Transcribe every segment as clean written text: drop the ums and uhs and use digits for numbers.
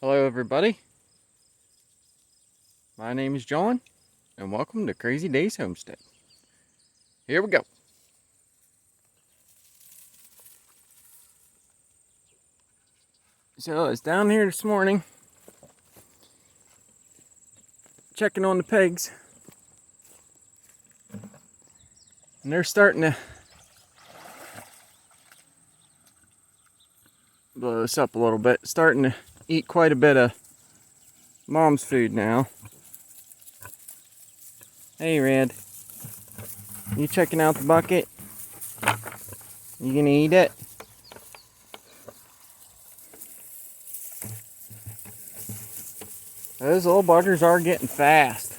Hello everybody, my name is John and welcome to Crazy Days Homestead. Here we go. So I was down here this morning checking on the pigs and they're starting to blow this up a little bit, starting to eat quite a bit of mom's food now. Hey Red, you checking out the bucket? You gonna eat it? Those little buggers are getting fast.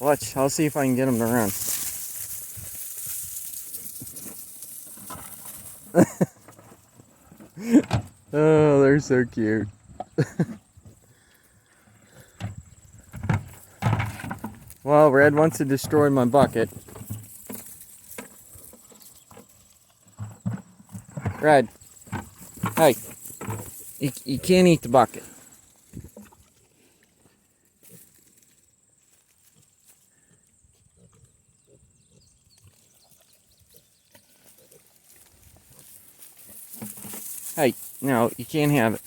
Watch, I'll see if I can get them to run. Oh, they're so cute. Well, Red wants to destroy my bucket. Red, hey, you can't eat the bucket. Hey, no, you can't have it.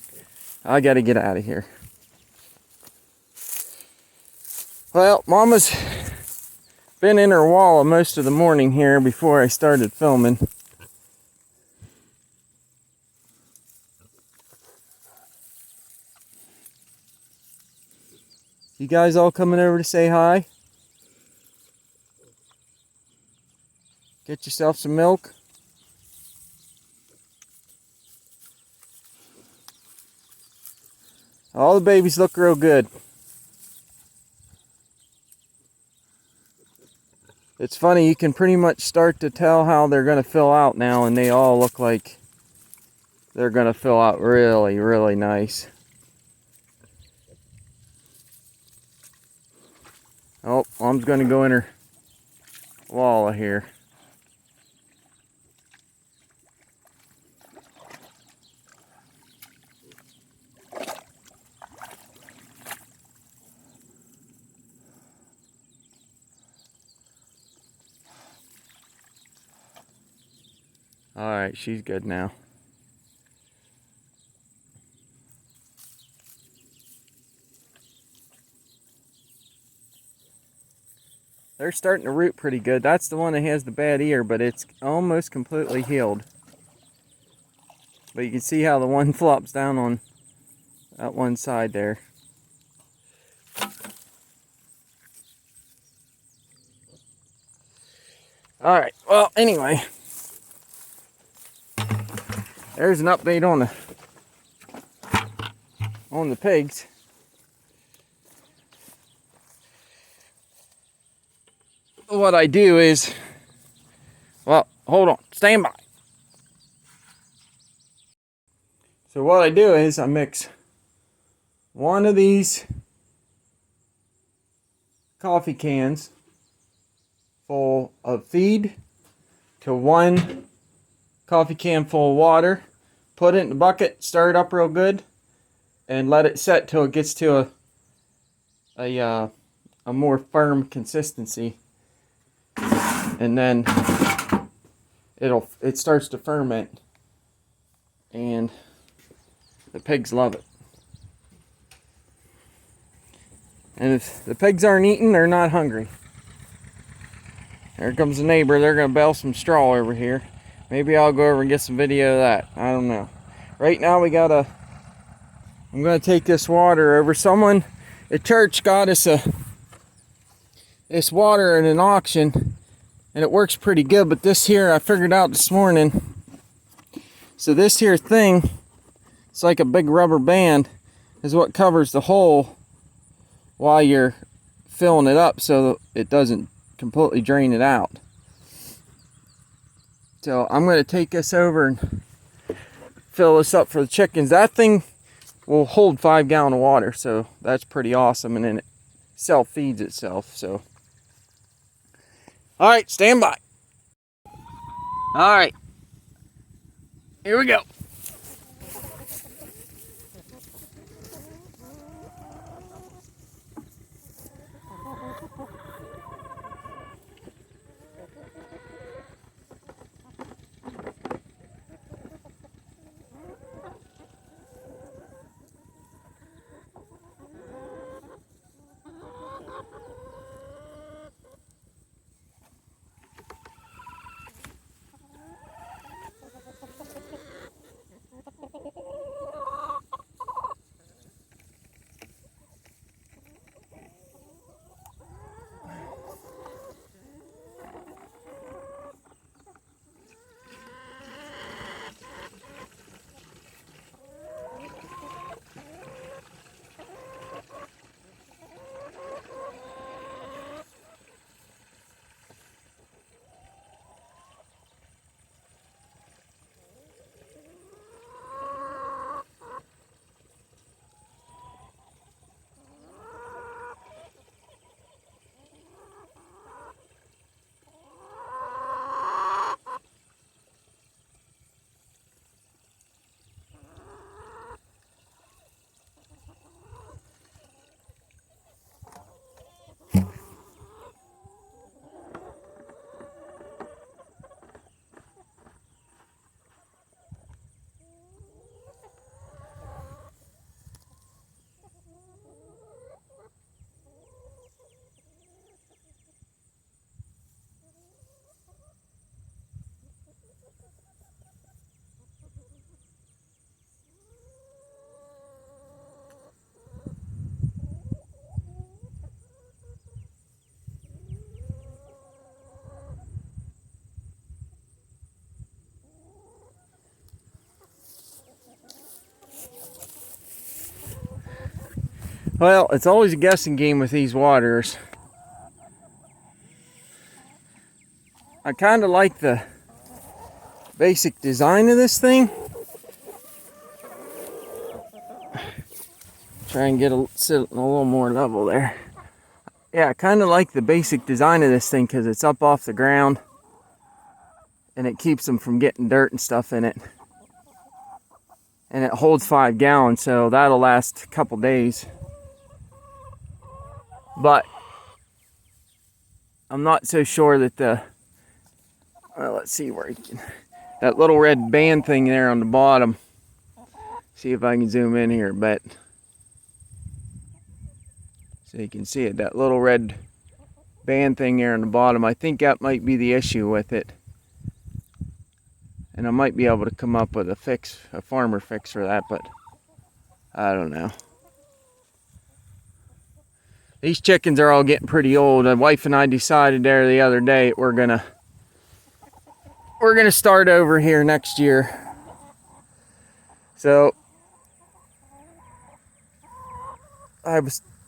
I gotta get out of here. Well, Mama's been in her wall most of the morning here before I started filming. You guys all coming over to say hi? Get yourself some milk. All the babies look real good. It's funny, you can pretty much start to tell how they're going to fill out now, and they all look like they're going to fill out really, really nice. Oh, Mom's going to go in her wall here. Alright, she's good now. They're starting to root pretty good. That's the one that has the bad ear, but it's almost completely healed. But you can see how the one flops down on that one side there. Alright, well, anyway. There's an update on the pigs. What I do is, well, hold on, stand by. So what I do is I mix one of these coffee cans full of feed to one coffee can full of water, put it in the bucket, stir it up real good, and let it set till it gets to a more firm consistency. And then it starts to ferment, and the pigs love it. And if the pigs aren't eating, they're not hungry. Here comes the neighbor. They're gonna bale some straw over here. Maybe I'll go over and get some video of that. I don't know. Right now I'm gonna take this water over. Someone at church got us this water at an auction, and it works pretty good, but this here I figured out this morning. So this here thing, it's like a big rubber band, is what covers the hole while you're filling it up so it doesn't completely drain it out. So I'm going to take this over and fill this up for the chickens. That thing will hold 5 gallons of water, so that's pretty awesome, and then it self-feeds itself. So all right, stand by. All right, here we go. Well, it's always a guessing game with these waters. I kind of like the basic design of this thing. Try and get sit a little more level there. Yeah, I kind of like the basic design of this thing because it's up off the ground and it keeps them from getting dirt and stuff in it. And it holds 5 gallons, so that'll last a couple days. But I'm not so sure that the, well, let's see where you can, that little red band thing there on the bottom. See if I can zoom in here a bit. So you can see it, that little red band thing there on the bottom. I think that might be the issue with it. And I might be able to come up with a fix, a farmer fix for that, but I don't know. These chickens are all getting pretty old. My wife and I decided there the other day we're gonna start over here next year. So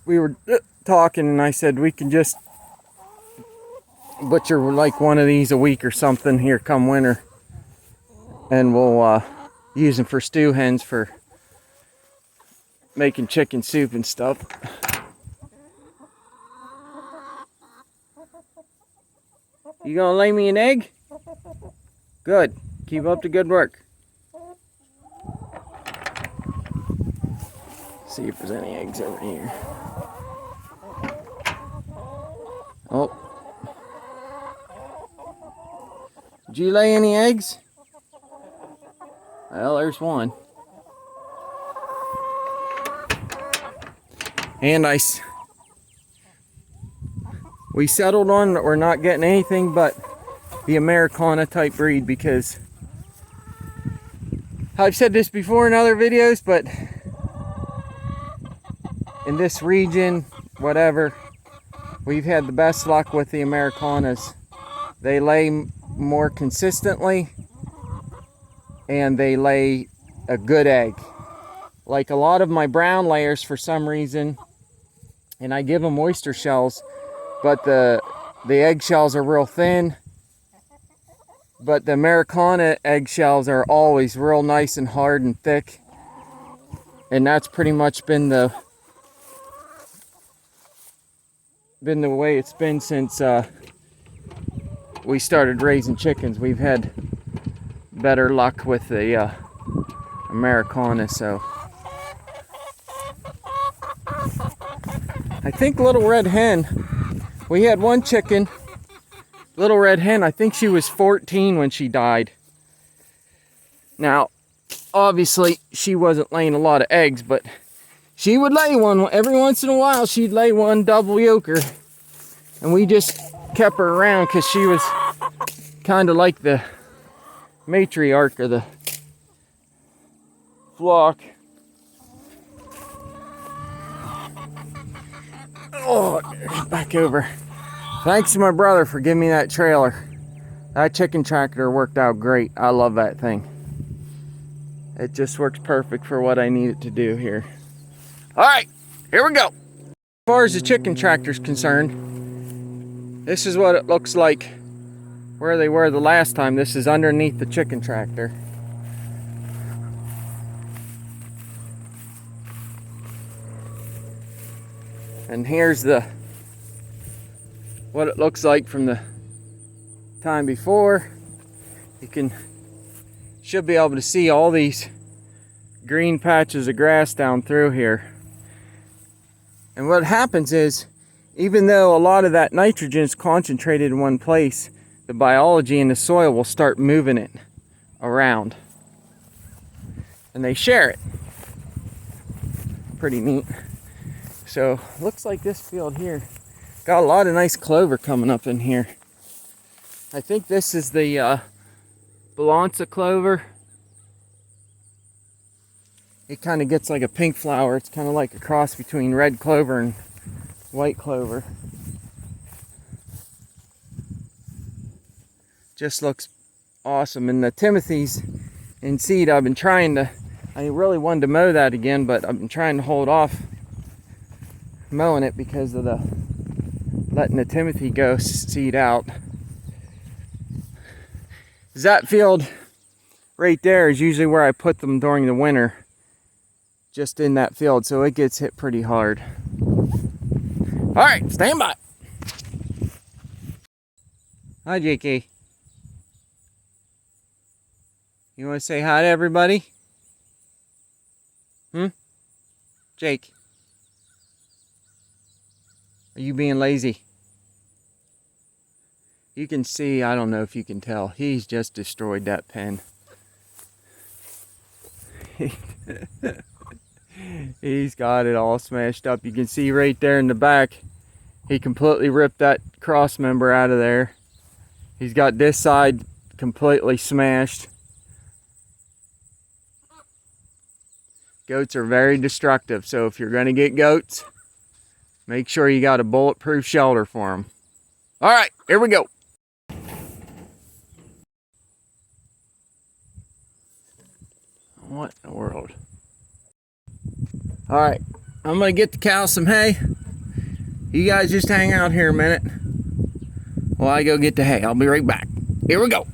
we were talking and I said we can just butcher like one of these a week or something here come winter. And we'll use them for stew hens for making chicken soup and stuff. You gonna lay me an egg? Good. Keep up the good work. See if there's any eggs over here. Oh. Did you lay any eggs? Well, there's one. And we settled on that we're not getting anything but the Americana type breed because I've said this before in other videos, but in this region, whatever, we've had the best luck with the Americanas. They lay more consistently and they lay a good egg. Like a lot of my brown layers for some reason, and I give them oyster shells, but the egg shells are real thin. But the Americana egg shells are always real nice and hard and thick. And that's pretty much been the way it's been since we started raising chickens. We've had better luck with the Americana, so I think Little Red Hen, we had one chicken, Little Red Hen, I think she was 14 when she died. Now, obviously, she wasn't laying a lot of eggs, but she would lay one. Every once in a while, she'd lay one double yoker. And we just kept her around because she was kind of like the matriarch of the flock. Oh, back over. Thanks to my brother for giving me that trailer. That chicken tractor worked out great. I love that thing. It just works perfect for what I need it to do here. All right, here we go. As far as the chicken tractor is concerned, this is what it looks like where they were the last time. This is underneath the chicken tractor. And here's what it looks like from the time before. You should be able to see all these green patches of grass down through here. And what happens is, even though a lot of that nitrogen is concentrated in one place, the biology in the soil will start moving it around. And they share it. Pretty neat. So, looks like this field here got a lot of nice clover coming up in here. I think this is the Balanza clover. It kind of gets like a pink flower. It's kind of like a cross between red clover and white clover. Just looks awesome. And the Timothy's in seed, I really wanted to mow that again, but I've been trying to hold off mowing it because of the letting the Timothy go seed out. That field right there is usually where I put them during the winter, just in that field, so it gets hit pretty hard. All right, stand by. Hi, JK. You want to say hi to everybody? Jake? Are you being lazy? You can see, I don't know if you can tell, he's just destroyed that pen. He's got it all smashed up. You can see right there in the back, he completely ripped that cross member out of there. He's got this side completely smashed. Goats are very destructive, so if you're going to get goats, make sure you got a bulletproof shelter for them. All right, here we go. What in the world? All right, I'm going to get the cow some hay. You guys just hang out here a minute while I go get the hay. I'll be right back. Here we go.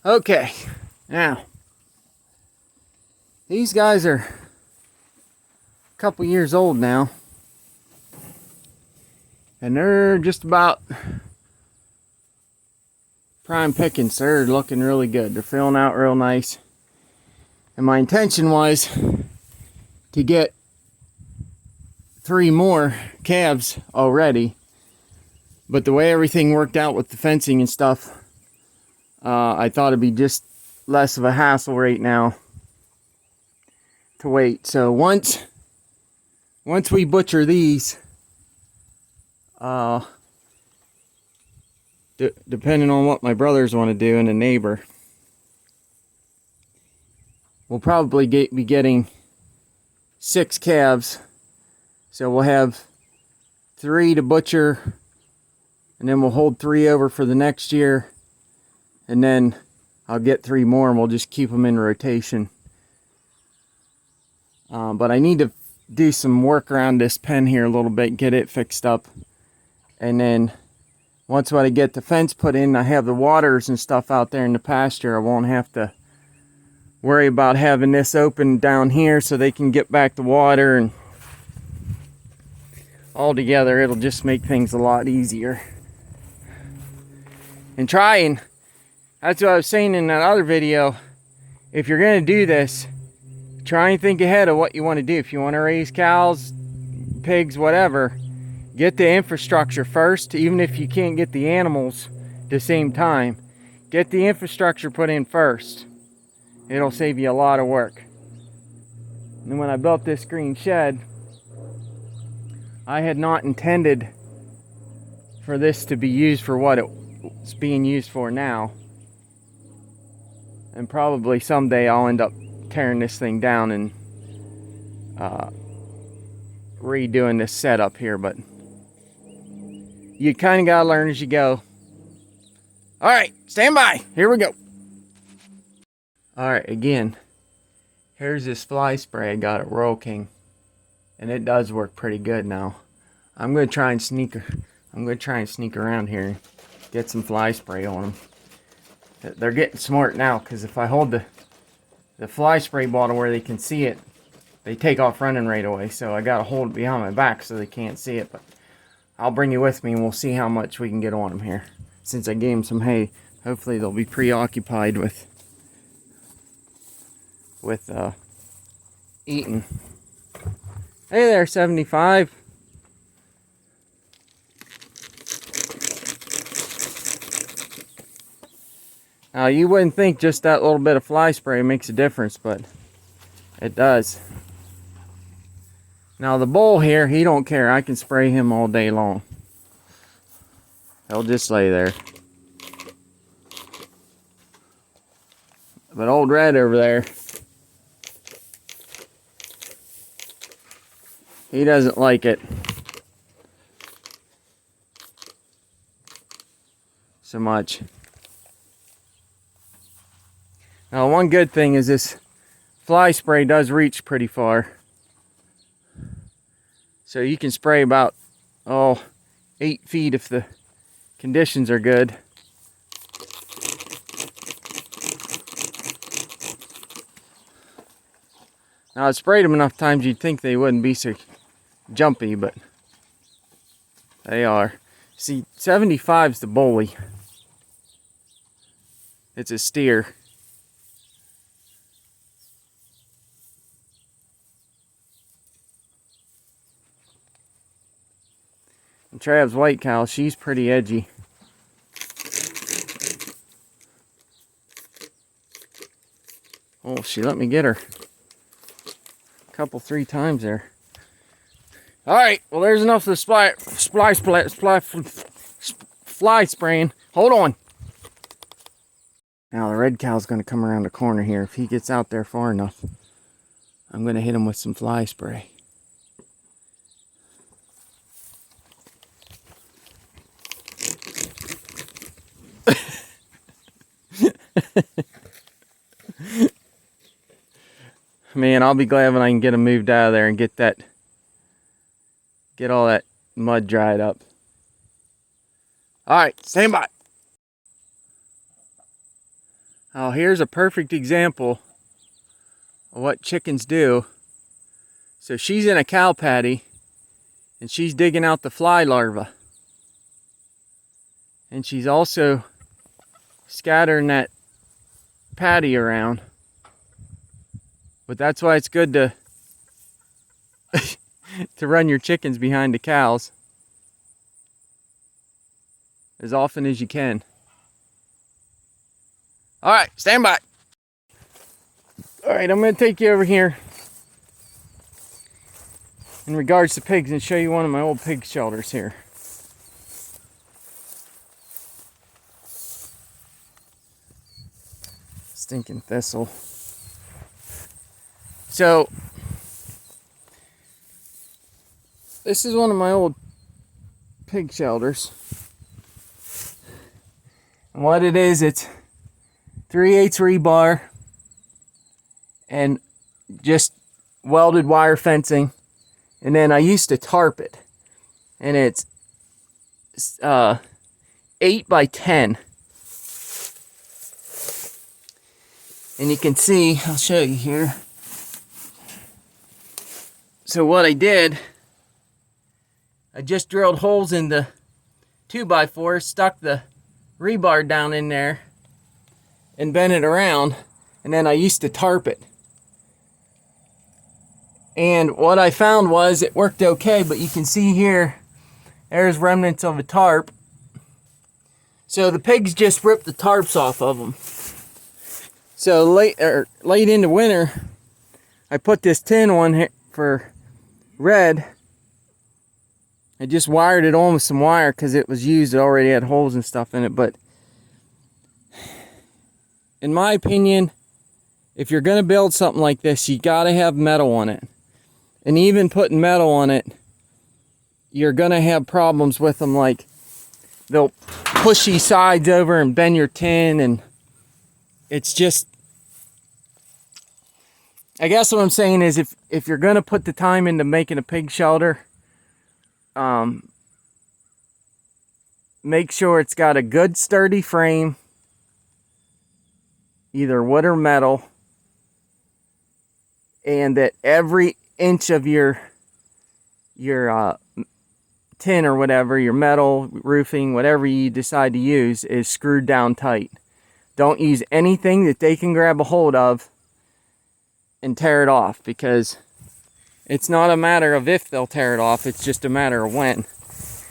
Okay, now, these guys are a couple years old now, and they're just about prime pickings. They're looking really good. They're filling out real nice. And my intention was to get 3 more calves already. But the way everything worked out with the fencing and stuff, I thought it'd be just less of a hassle right now to wait. So once we butcher these, depending on what my brothers want to do and a neighbor, we'll probably be getting 6 calves. So we'll have 3 to butcher, and then we'll hold 3 over for the next year, and then I'll get 3 more and we'll just keep them in rotation. But I need to do some work around this pen here a little bit, get it fixed up, and then once I get the fence put in, I have the waters and stuff out there in the pasture. I won't have to worry about having this open down here so they can get back the water, and all together it'll just make things a lot easier. And trying, that's what I was saying in that other video, if you're going to do this, try and think ahead of what you want to do. If you want to raise cows, pigs, whatever, get the infrastructure first. Even if you can't get the animals at the same time, get the infrastructure put in first. It'll save you a lot of work. And when I built this green shed, I had not intended for this to be used for what it's being used for now. And probably someday I'll end up tearing this thing down and redoing this setup here, but you kind of gotta learn as you go. All right, stand by. Here we go. All right, again, here's this fly spray I got at Royal King, and it does work pretty good now. I'm gonna try and sneak around here and get some fly spray on them. They're getting smart now, because if I hold the fly spray bottle where they can see it, they take off running right away. So I gotta hold it behind my back so they can't see it. But I'll bring you with me and we'll see how much we can get on them here. Since I gave them some hay, hopefully they'll be preoccupied with eating. Hey there, 75. Now you wouldn't think just that little bit of fly spray makes a difference, but it does. Now the bull here, he don't care. I can spray him all day long. He'll just lay there. But old Red over there, he doesn't like it so much. Now one good thing is this fly spray does reach pretty far. So you can spray about 8 feet if the conditions are good. Now I've sprayed them enough times you'd think they wouldn't be so jumpy, but they are. See, 75's the bully. It's a steer. And Trav's white cow, she's pretty edgy. Oh, she let me get her a couple, 3 times there. All right, well, there's enough of the fly spraying. Hold on. Now the red cow's going to come around the corner here. If he gets out there far enough, I'm going to hit him with some fly spray. Man, I'll be glad when I can get him moved out of there and get all that mud dried up. All right, stand by. Oh, here's a perfect example of what chickens do. So she's in a cow patty and she's digging out the fly larvae. And she's also scattering that patty around. But that's why it's good to to run your chickens behind the cows as often as you can. All right, stand by. All right, I'm going to take you over here in regards to pigs and show you one of my old pig shelters here. Stinking thistle. So, this is one of my old pig shelters. And what it is, it's 3/8 rebar and just welded wire fencing. And then I used to tarp it. And it's 8 by 10. And you can see, I'll show you here. So what I did, I just drilled holes in the 2x4, stuck the rebar down in there, and bent it around, and then I used to tarp it. And what I found was it worked okay, but you can see here, there's remnants of a tarp. So the pigs just ripped the tarps off of them. So late into winter, I put this tin on here for red. I just wired it on with some wire because it was used. It already had holes and stuff in it. But in my opinion, if you're going to build something like this, you got to have metal on it. And even putting metal on it, you're going to have problems with them. Like, they'll push these sides over and bend your tin. And it's just, I guess what I'm saying is if you're going to put the time into making a pig shelter, make sure it's got a good sturdy frame, either wood or metal, and that every inch of your tin or whatever, your metal, roofing, whatever you decide to use, is screwed down tight. Don't use anything that they can grab a hold of and tear it off, because it's not a matter of if they'll tear it off, it's just a matter of when.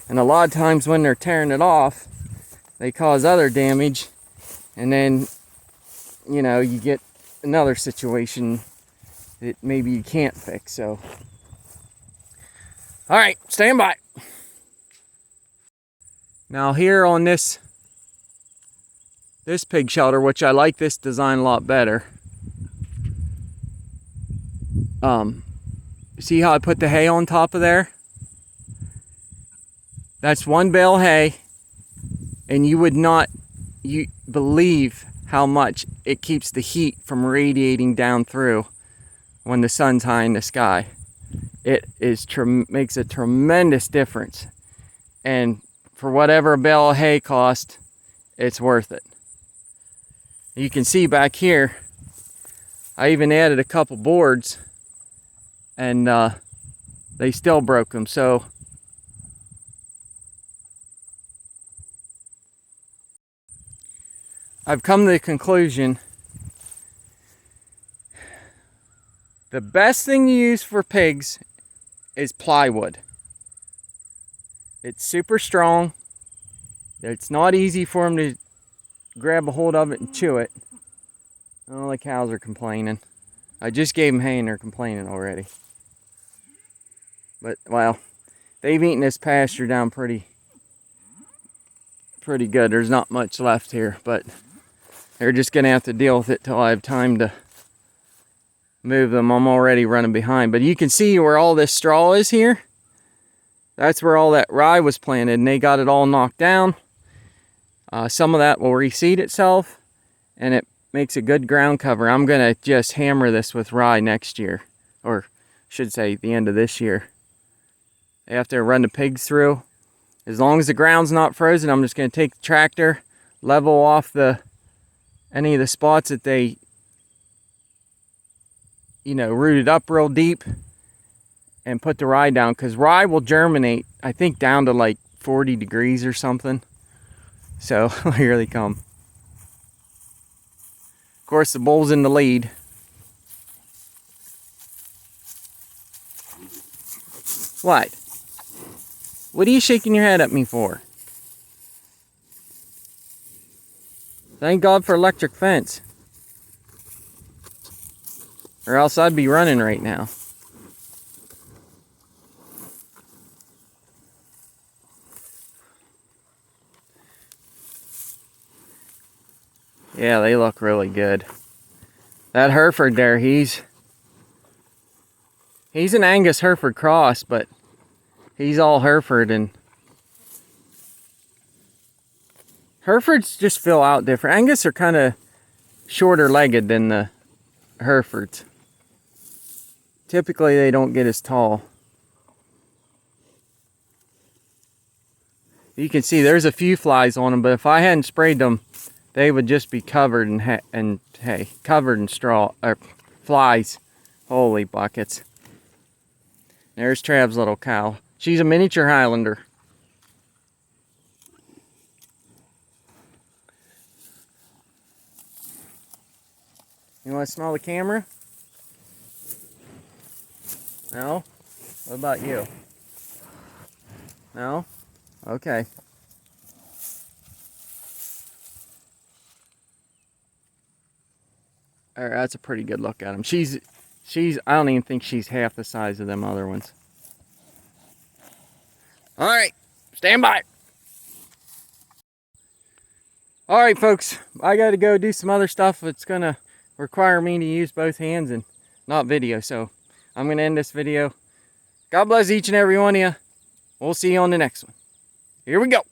And a lot of times when they're tearing it off, they cause other damage, and then, you know, you get another situation that maybe you can't fix. So, all right, stand by. Now here on this pig shelter, which I like this design a lot better. See how I put the hay on top of there? That's one bale of hay, and you would not believe how much it keeps the heat from radiating down through when the sun's high in the sky. It is makes a tremendous difference, and for whatever a bale of hay cost, it's worth it. You can see back here, I even added a couple boards, and they still broke them. So I've come to the conclusion, the best thing to use for pigs is plywood. It's super strong. It's not easy for them to grab a hold of it and chew it. Oh, the cows are complaining. I just gave them hay and they're complaining already. But, well, they've eaten this pasture down pretty good. There's not much left here, but they're just going to have to deal with it till I have time to move them. I'm already running behind. But you can see where all this straw is here. That's where all that rye was planted, and they got it all knocked down. Some of that will reseed itself, and it makes a good ground cover. I'm going to just hammer this with rye next year, or should say the end of this year. After I run the pigs through, as long as the ground's not frozen, I'm just going to take the tractor, level off any of the spots that they, rooted up real deep, and put the rye down, because rye will germinate, I think, down to like 40 degrees or something. So here they come. Of course, the bull's in the lead. What? What are you shaking your head at me for? Thank God for electric fence. Or else I'd be running right now. Yeah, they look really good. That Hereford there, he's an Angus Hereford cross, but he's all Hereford, and Herefords just fill out different. Angus are kind of shorter legged than the Herefords. Typically they don't get as tall. You can see there's a few flies on them, but if I hadn't sprayed them, they would just be covered in covered in straw or flies. Holy buckets. There's Trav's little cow. She's a miniature Highlander. You want to smell the camera? No? What about you? No? Okay. Alright, that's a pretty good look at him. She's, I don't even think she's half the size of them other ones. Alright, stand by. Alright folks, I gotta go do some other stuff that's gonna require me to use both hands and not video, so I'm gonna end this video. God bless each and every one of you. We'll see you on the next one. Here we go.